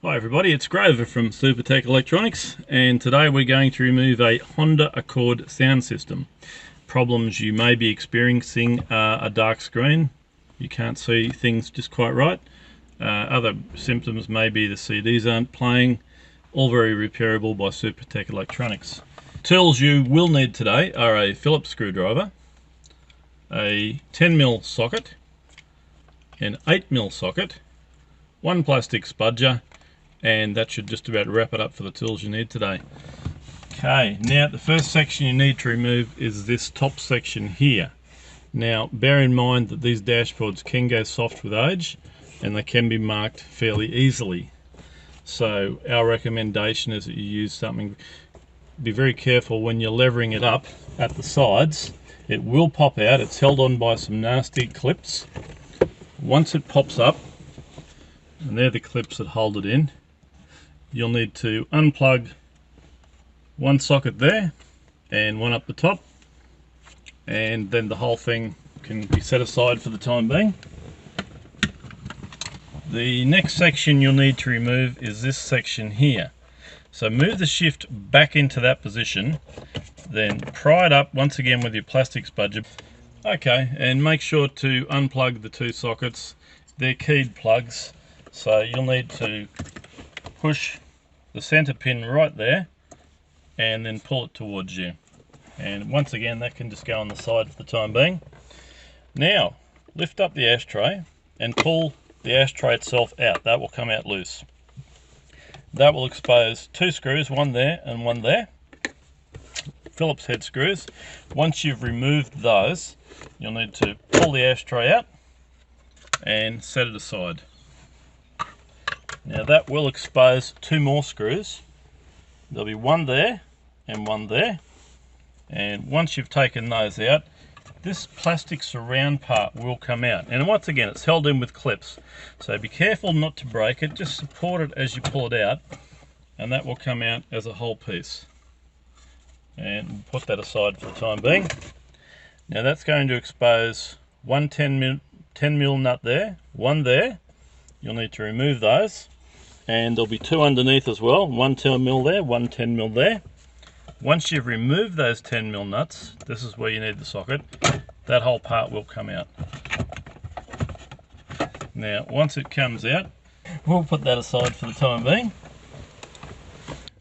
Hi everybody, it's Grover from Supertech Electronics, and today we're going to remove a Honda Accord sound system. Problems you may be experiencing are a dark screen, you can't see things just quite right. Other symptoms may be the CDs aren't playing, all very repairable by Supertech Electronics. Tools you will need today are a Phillips screwdriver, a 10mm socket, an 8mm socket, one plastic spudger, and that should just about wrap it up for the tools you need today. Okay, now the first section you need to remove is this top section here. Now bear in mind that these dashboards can go soft with age and they can be marked fairly easily. So our recommendation is that you use something, be very careful when you're levering it up at the sides. It will pop out, it's held on by some nasty clips. Once it pops up, and they're the clips that hold it in, you'll need to unplug one socket there and one up the top, and then the whole thing can be set aside for the time being. The next section you'll need to remove is this section here. So move the shift back into that position, then pry it up once again with your plastic spudger. Okay, and make sure to unplug the two sockets. They're keyed plugs, so you'll need to push the center pin right there and then pull it towards you. And once again, that can just go on the side for the time being. Now, lift up the ashtray and pull the ashtray itself out. That will come out loose. That will expose two screws, one there and one there. Phillips head screws. Once you've removed those, you'll need to pull the ashtray out and set it aside. Now that will expose two more screws. There'll be one there and one there. And once you've taken those out, this plastic surround part will come out. And once again, it's held in with clips. So be careful not to break it, just support it as you pull it out, and that will come out as a whole piece. And we'll put that aside for the time being. Now that's going to expose one 10mm nut there, one there. You'll need to remove those. And there'll be two underneath as well, one 10mm there, one 10mm there. Once you've removed those 10mm nuts, this is where you need the socket, that whole part will come out. Now once it comes out, we'll put that aside for the time being.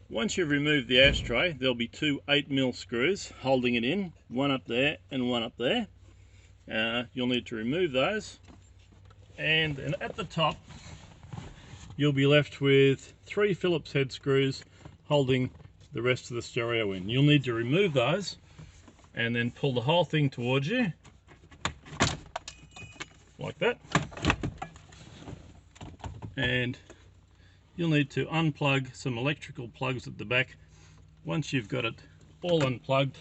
Once you've removed the ashtray, there'll be two 8mm screws holding it in, one up there and one up there. You'll need to remove those, and then at the top you'll be left with three Phillips head screws holding the rest of the stereo in. You'll need to remove those and then pull the whole thing towards you like that, and you'll need to unplug some electrical plugs at the back. Once you've got it all unplugged,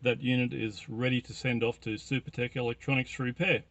that unit is ready to send off to Supertech Electronics for repair.